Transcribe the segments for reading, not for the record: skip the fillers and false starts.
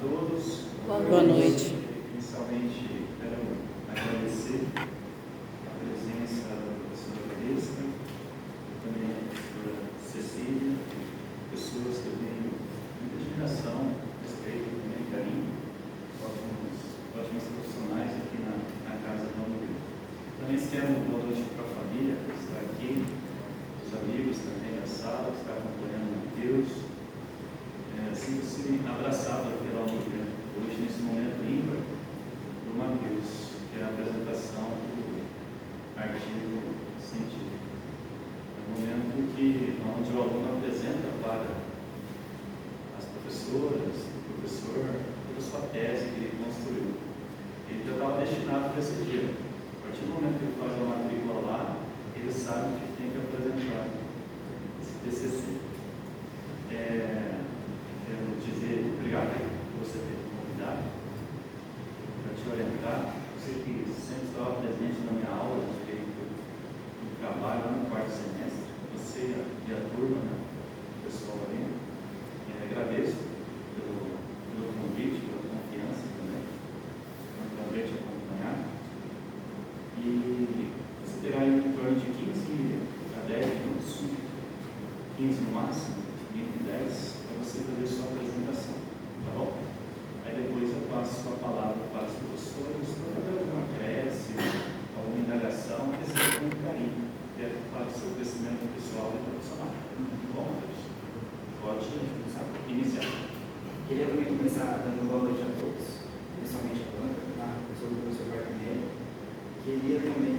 todos. Boa noite. Inicialmente, quero agradecer a presença da professora Vanessa, também a professora Cecília, pessoas que eu tenho muita admiração, respeito e também carinho, ótimos profissionais aqui na casa do Nome Deus. Também quero boa noite para a família que está aqui, os amigos também da sala, que está acompanhando Deus. Sinto-se abraçado pela Unica, hoje nesse momento ímpar do Mateus, que é a apresentação do artigo científico. É um momento onde o aluno apresenta para as professoras, o professor, toda a sua tese que ele construiu. Ele já estava destinado para esse dia. A partir do momento que ele faz a matrícula lá, ele sabe que tem que apresentar esse TCC. Quero dizer obrigado por você ter me convidado para te orientar. Você que sempre estava presente na minha aula de direito do trabalho lá no quarto semestre, você e a turma, né, o pessoal ali, agradeço pelo convite, pela confiança também. É um prazer te acompanhar. E você terá em torno de 15 a 10 minutos, 15 no máximo, 20 e 10, para você fazer sua apresentação, tá bom? Aí depois eu passo a palavra para os professores, para fazer alguma acréscimo, alguma indagação, que seja com carinho, para o seu crescimento pessoal e profissional. Bom, pode iniciar. Queria também começar dando boa noite a todos, principalmente a banca, sou o professor Bartolomeu. Queria também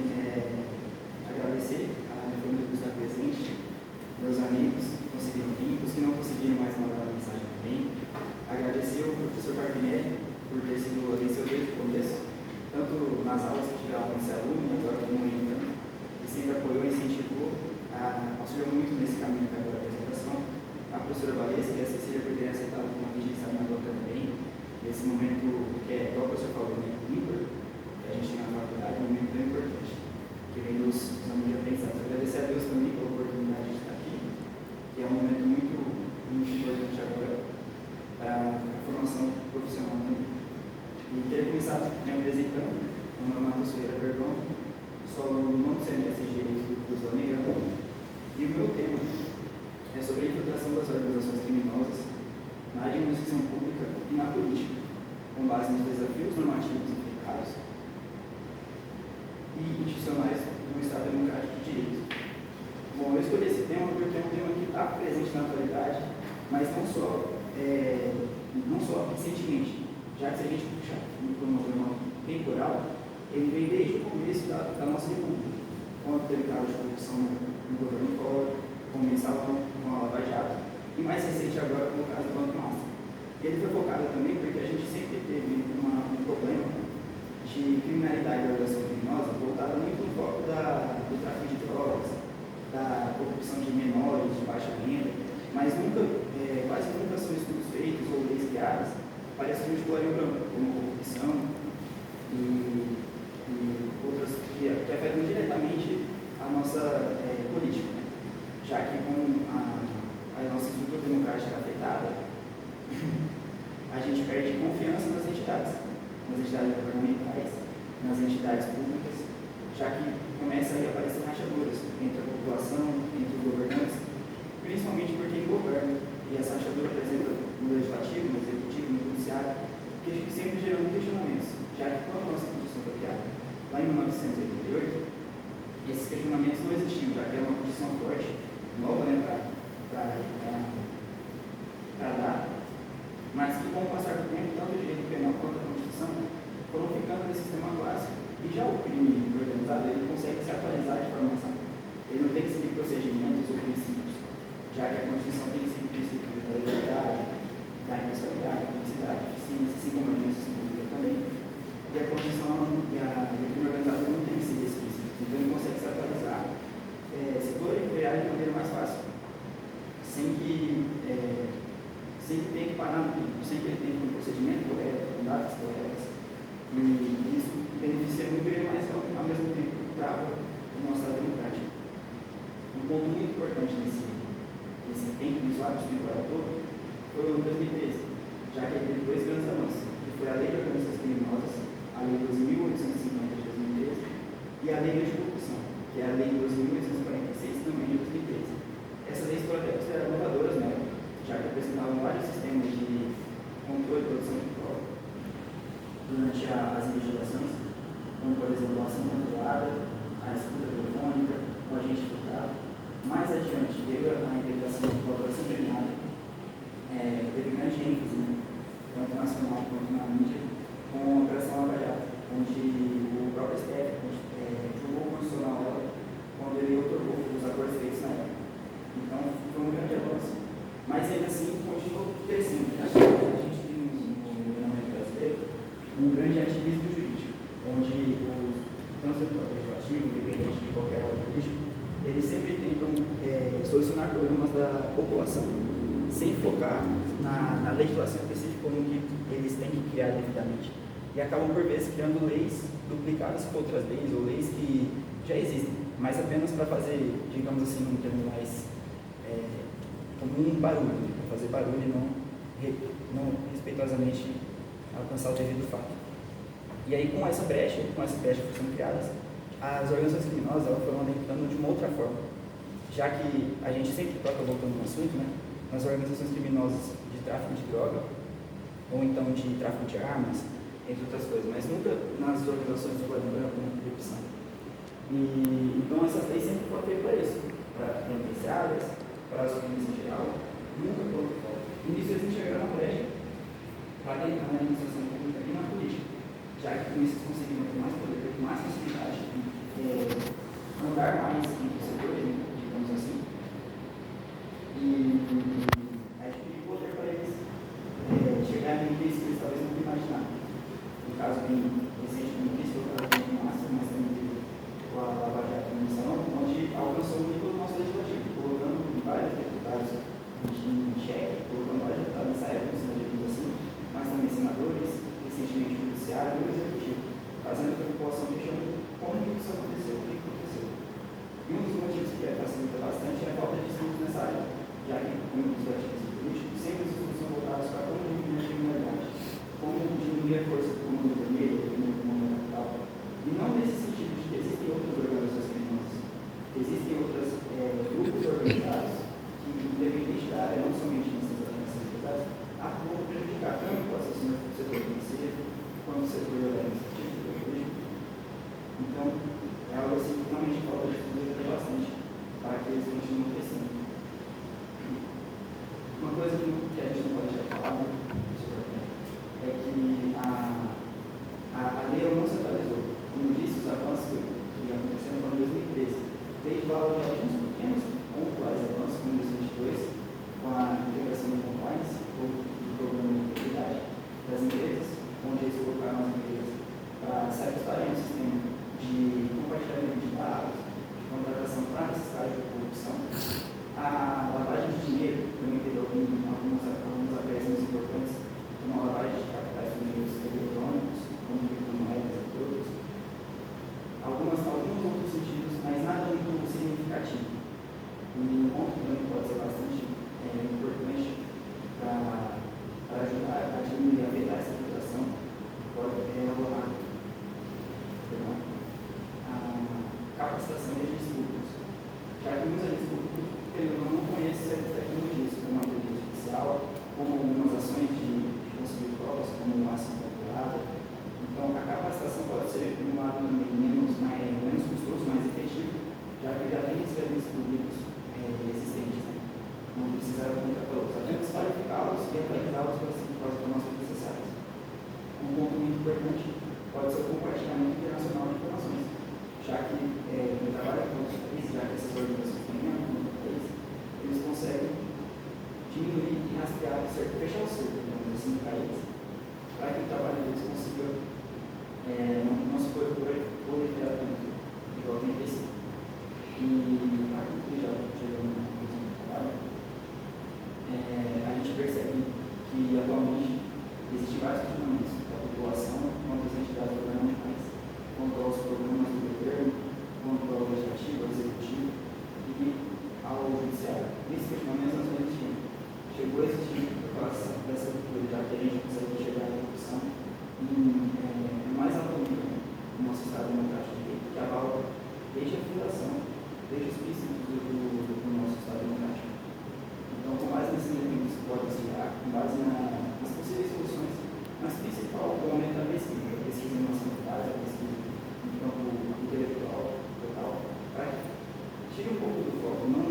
agradecer a minha família que está presente, meus amigos que conseguiram vir, os que não conseguiram mais mandar a mensagem também. Agradecer ao professor Bartolomeu por ter sido vencedor desde o começo, tanto nas aulas que tive aula nesse aluno, agora como orientando, e sempre apoiou e incentivou, auxiliou muito nesse caminho da apresentação. A professora Vanessa e a Cecília por terem aceitado o convite de estar na banca também, nesse momento que é, igual o professor falou, ímpar, que a gente tem na faculdade, um momento tão importante, que vem dos anos de aprendizado. Agradecer a Deus também pela oportunidade de estar aqui, que é um momento muito importante agora para a formação profissional também. E queria começar me apresentando, meu nome é Matheus Ferreira Verdão, sou aluno do 9º semestre de Direito do curso da Unica, e o meu tema é sobre a infiltração das organizações criminosas na administração pública e na política, com base nos desafios normativos implicados e institucionais do Estado Democrático de Direito. Bom, eu escolhi esse tema porque é um tema que está presente na atualidade, mas não só recentemente, já que se a gente puxar um cronograma temporal, ele vem desde o começo da nossa república, quando teve casos de corrupção no governo Collor, começava com a Lava Jato, e mais recente agora com o caso do Banco Master. Ele foi focado também porque a gente sempre teve um problema de criminalidade e organização criminosa voltada muito no foco do tráfico de drogas, da corrupção de menores, de baixa renda, mas quase nunca são estudos feitos ou leis criadas para essa multicolória branca, como corrupção e outras que afetam diretamente a nossa política, né? Já que com a nossa estrutura democrática afetada, a gente perde confiança nas entidades governamentais, nas entidades públicas, já que começa a aparecer rachaduras entre a população, entre os governantes, principalmente por quem governa. E essa rachadura apresenta no legislativo, no executivo, no judiciário, que sempre gerando questionamentos, já que quando a nossa Constituição foi criada, lá em 1988, esses questionamentos não existiam, já que era uma Constituição forte, nova, né, para dar, mas que com o passar do tempo, tanto o direito penal quanto a Constituição foram ficando nesse sistema clássico. E já o crime organizado, ele consegue se atualizar de forma mais rápida. Ele não tem que seguir procedimentos ou princípios, já que a Constituição tem que seguir princípios da legalidade, da responsabilidade, da publicidade, da eficiência, assim como a justiça pública também. E a Constituição e o crime organizado não tem que seguir esses princípios, então ele consegue se atualizar, se proliferar de maneira mais fácil, sem que tenha que parar no tempo, sem que ele tenha um procedimento correto, com datas corretas. E isso beneficia muito ele, mas ao mesmo tempo trava o nosso Estado democrático. Um ponto muito importante nesse tempo, nos vários temporal todo, foi o ano 2013, já que ele teve 2 grandes avanços. legislativo, independente de qualquer órgão político, eles sempre tentam solucionar problemas da população, sem focar na legislação específica como que eles têm que criar devidamente. E acabam, por vezes, criando leis duplicadas com outras leis, ou leis que já existem, mas apenas para fazer, digamos assim, um termo mais como um barulho, para fazer barulho e não respeitosamente alcançar o devido fato. E aí, com essa brecha que foram sendo criadas, as organizações criminosas elas foram adentrando de uma outra forma, já que a gente sempre toca, voltando no assunto, né, nas organizações criminosas de tráfico de droga, ou então de tráfico de armas, entre outras coisas, mas nunca nas organizações de colaboração como corrupção. E então essas leis sempre foram feitas para isso, para penitenciárias, para as famílias em geral, nunca para outro foco. E nisso eles enxergaram uma brecha para tentar na administração pública e na política, já que com isso eles conseguiram ter mais poder, ter mais facilidade andar mais entre os setores, digamos assim, e adquirir poder para eles chegar em níveis que eles talvez não imaginavam. No caso bem recente, como disse, foi o caso do Márcio, mas também com a Lava Jato Comissão, onde alcançou o nível do nosso legislativo, colocando vários deputados em xeque, colocando vários deputados nessa época, digamos assim, mas também senadores, recentemente o judiciário e o executivo, fazendo com que a população questione como isso aconteceu, o que aconteceu. E um dos motivos que facilita bastante é a falta de estudos nessa área, já que, como os ativos políticos, sempre os estudos são voltados para como diminuir a criminalidade, como diminuir a força do comando vermelho, do comando capital. E não nesse sentido de que existem outras organizações criminosas, existem outros grupos organizados que, independente da área, não somente nessas atividades, atuam para prejudicar tanto o setor financeiro quanto o setor administrativo. Então, é algo assim que realmente falta de estudo bastante para que eles continuem crescendo. Uma coisa que a gente não pode deixar de falar é que a lei não se atualizou. Como disse, os avanços que aconteceram foram em 2013. Desde lá, houve alguns pequenos pontuais avanços, como em 2022, com a integração do compliance, do programa de integridade das empresas, onde eles colocaram as empresas para se ajustarem ao sistema de compartilhamento de dados, de contratação para necessidade de corrupção. A lavagem de dinheiro também teve alguns acréscimos importantes, como a lavagem de capitais financeiros eletrônicos, como criptomoedas e outros. Alguns outros sentidos, mas nada muito significativo. E um ponto também que pode ser bastante importante para ajudar a diminuir a vetar essa situação é a capacitação de agentes públicos. Já que muitos agentes públicos não conhecem certas tecnologias, como a inteligência artificial, como algumas ações de construir provas, como uma ação calculada. Então, a capacitação pode ser, de um lado, menos custoso, mais efetivo, já que já tem serviços públicos existentes, né? Não precisaram contratá-los, apenas qualificá-los e atualizá-los para as informações necessárias. Um ponto muito importante pode ser o compartilhamento internacional de informações, já que no trabalho com outros países, já que essas organizações têm em outro país, eles conseguem diminuir e rastrear, fechar o cerco, digamos assim, no país, para que o trabalho deles consiga não se proliferar tanto, igual tem esse. E aqui já chegou no trabalho, a gente percebe que atualmente existem vários questionamentos da população quanto às entidades governamentais, quanto aos programas do governo, quanto ao legislativo, ao executivo e ao judiciário. Nesses questionamentos nós não existimos. Chegou a existir por causa dessa cultura, já que a gente consegue chegar à corrupção em mais alto nível no nosso Estado democrático de direito, que avala desde a fundação, desde os princípios do nosso Estado democrático. Então, com base nesses elementos que podem auxiliar, com base nas possíveis soluções, mas principal, o aumento da pesquisa, a pesquisa em nossa cidade, a pesquisa no campo intelectual, total, para que tire um pouco do foco, não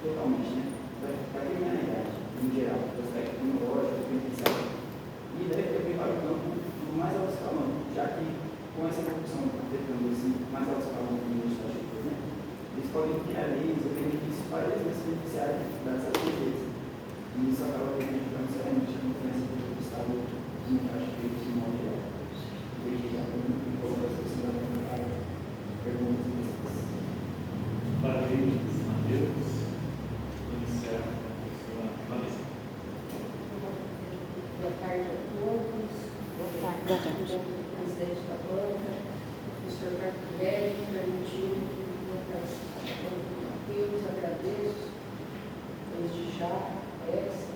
totalmente, né? Da criminalidade, em geral, do aspecto tecnológico, do penitenciário, e deve também para o campo do mais alto escalão, já que com essa corrupção afetando esse mais alto escalão do legislativo, né? Eles podem criar leis ou benefícios para eles mesmos beneficiarem das atividades. E isso acaba prejudicando seriamente a confiança do Estado democrático de modo geral. Desde já, como a sociedade democrática, Boa tarde a todos. Boa tarde. Presidente da banca, professor Marco que permitiu participar do Matheus, agradeço desde já essa,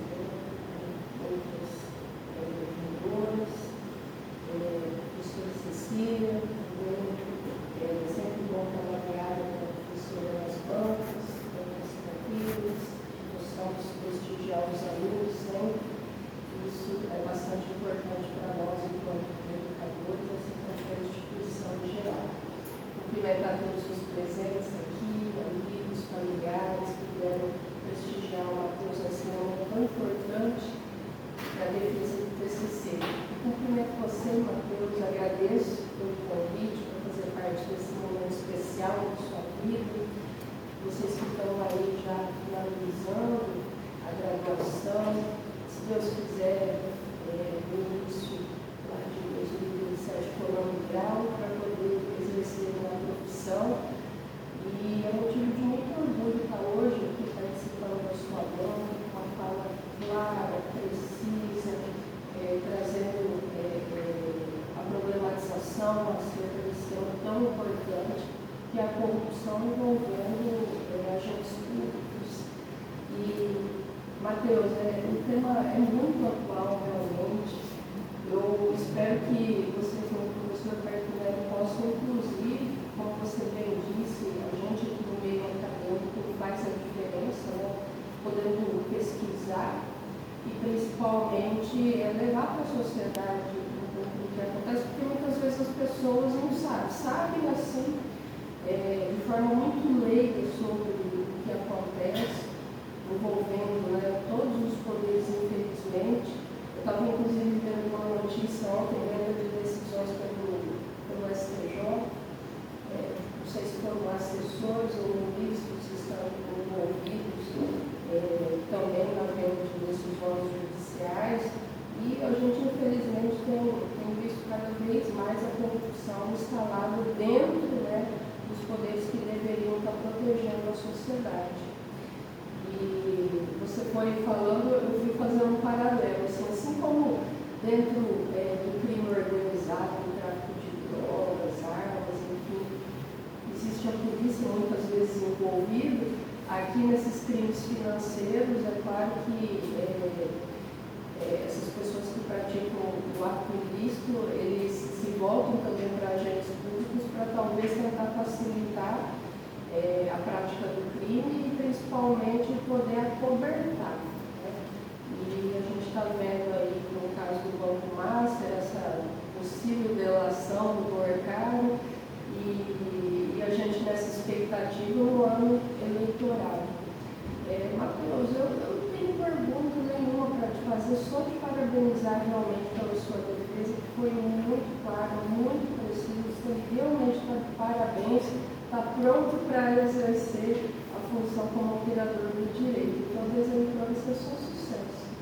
outras vendedoras, professora Cecília, sempre bom trabalhar com a professora das bancas, das tranquilas, gostamos de prestigiar os alunos sempre. Isso é bastante importante para nós, enquanto educadores, assim como para a instituição em geral. Cumprimentar todos os presentes aqui, amigos, familiares, que puderam prestigiar o Matheus nesse momento tão importante para a defesa do TCC. Cumprimento você, Matheus, agradeço pelo convite para fazer parte desse momento especial da sua vida. Vocês que estão aí já finalizando a graduação, se Deus quiser, no início lá de 2017, for um grau para poder exercer uma profissão. E é motivo de muito orgulho estar hoje aqui participando da sua banca, com uma fala clara, precisa, trazendo a problematização acerca desse tema tão importante, que é a corrupção envolvendo agentes públicos. E Matheus, o tema é muito atual realmente. Eu espero que vocês, como professor Carpinelli, possam, inclusive, como você bem disse, a gente aqui no meio acadêmico faz a diferença, né? Podendo pesquisar e, principalmente, levar para a sociedade o que acontece, porque muitas vezes as pessoas não sabem assim, de forma muito leiga sobre o que acontece, envolvendo todos os poderes, infelizmente. Eu estava, inclusive, vendo uma notícia ontem, de decisões pelo STJ. Não sei se foram assessores ou ministros que estão envolvidos também na venda de decisões judiciais. E a gente, infelizmente, tem visto cada vez mais a corrupção instalada dentro dos poderes que deveriam estar protegendo a sociedade. E você foi falando, eu fui fazendo um paralelo, assim como dentro do crime organizado, do tráfico de drogas, armas, enfim, existe a polícia muitas vezes envolvida. Aqui nesses crimes financeiros, é claro que essas pessoas que praticam o ato ilícito, eles se voltam também para agentes públicos para talvez tentar facilitar a prática do crime e principalmente poder acobertar. E a gente está vendo aí, no caso do Banco Master, essa possível delação do mercado e a gente nessa expectativa no ano eleitoral. Matheus, eu não tenho pergunta nenhuma para te fazer, só te parabenizar realmente pela sua defesa, que foi muito clara, muito precisa, você realmente está de parabéns. Está pronto para exercer a função como operador do direito. Então, desejo para você só sucesso.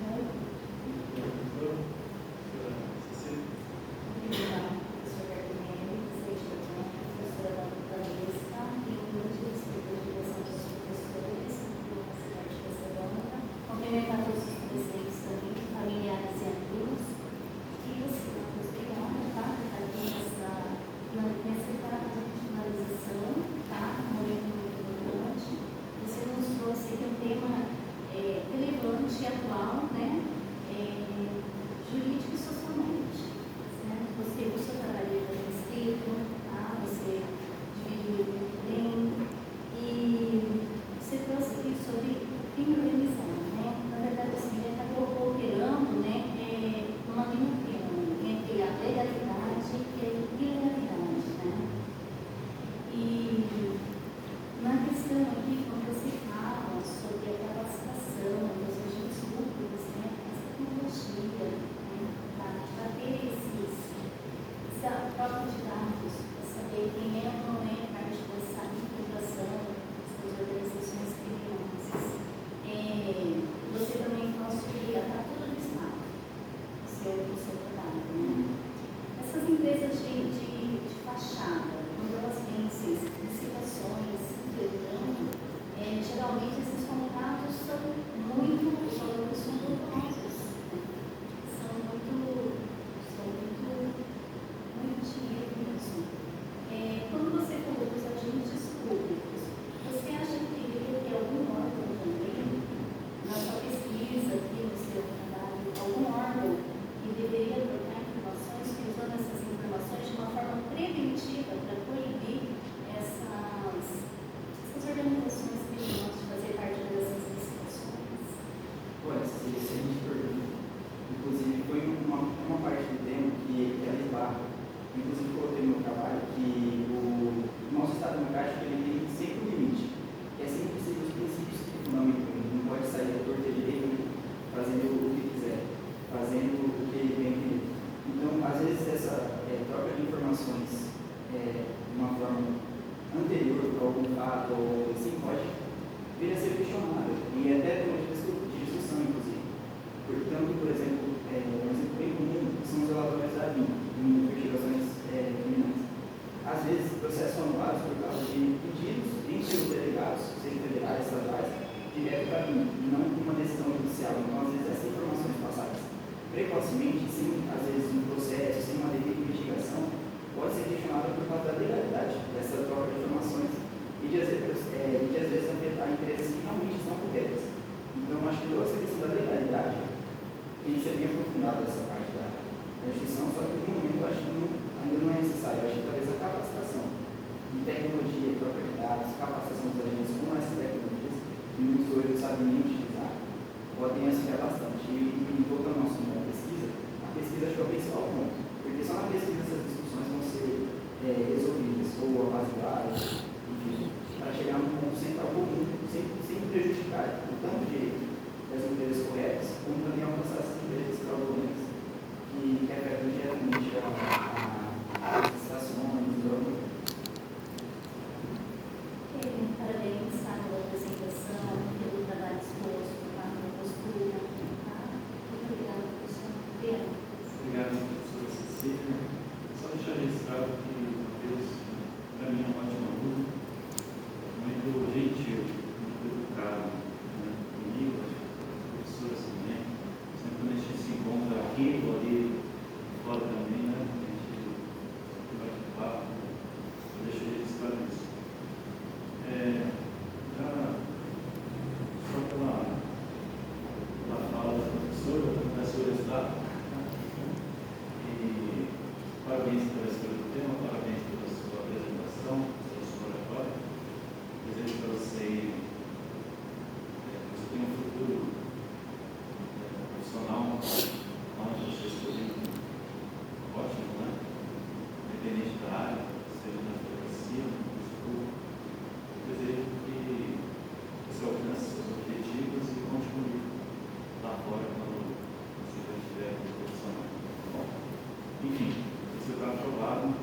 Obrigada, professor Carpinelli, presidente da banca, professora da Vanessa, e muitos da direção dos professores, da cidade de Barcelona. Cumprimentar todos os presentes também, familiares e amigos. E você, obrigada, tá? Aqui nessa etapa de finalização. Muito importante. Você nos trouxe aqui um tema relevante e atual, né? Jurídico e socialmente. Certo? Você, o seu trabalho está escrito, tá? Você dividiu muito bem. E você trouxe aqui sobre o crime organizado, né? Na verdade, assim, ele está cooperando, né? Numa linha entre a legalidade e a ilegalidade, né? E na questão aqui, quando você fala sobre a capacitação dos agentes públicos, né, essa tecnologia, né, para ter essa troca de dados, para saber quem é ou não é parte dessa infiltração das organizações criminosas. Você também auxilia para todo o Estado, o seu trabalho. Né? Essas empresas de fachada, quando elas têm licitações, geralmente esses contratos são muito valorosos, são candidato ou assim, pode vir a ser questionado. E até tem uma discussão, inclusive. Portanto, por exemplo, um exemplo bem comum são os relatórios da BIM, em investigações criminais. Às vezes, processos são anulados por causa de pedidos entre os delegados, sejam federais, estaduais, direto para BIM, e não com uma decisão judicial. Então, às vezes, essas informações passadas precocemente, sem, às vezes, um processo, sem uma devida investigação, pode ser questionada por causa da legalidade dessa troca de informações e de, às vezes, afetar interesses que realmente estão corretos. Então, acho que toda essa questão da legalidade tem que ser bem aprofundada essa parte da instituição, só que, no momento, eu acho que ainda não é necessário. Eu acho que talvez a capacitação de tecnologia, troca de dados, capacitação dos agentes com essas tecnologias, que muitos hoje não sabem nem utilizar, podem auxiliar bastante. E voltando ao assunto da pesquisa, a pesquisa acho que é o principal ponto, porque só na pesquisa essas discussões vão ser resolvidas ou apaziguadas, enfim, para chegar num ponto central comum, sem prejudicar o tanto direito das empresas corretas, como também alcançar essas empresas fraudulentas que afetam diretamente as estações, Parabéns pela apresentação, pelo trabalho exposto, pela postura. Muito obrigada, professor. Obrigado, professora Cecília. Só deixar registrado que o Matheus, para mim, é um ótimo aluno, muito gentil, muito educado, né, comigo, acho que as professoras também. Sempre quando a gente se encontra aqui ou ali fora também, né, a gente bate papo, eu deixo registrado isso. Só pela fala da professora, eu começo a resultado. E parabéns pela escolha do tema, parabéns pela sua apresentação, pela sua oratória. Desejo para você tenha um futuro profissional, onde você escolher ótimo, né? Independente da área, seja na advocacia, no estudo. Desejo que você alcance seus objetivos e continue lá fora quando você já estiver profissional. Bom, enfim, isso está aprovado.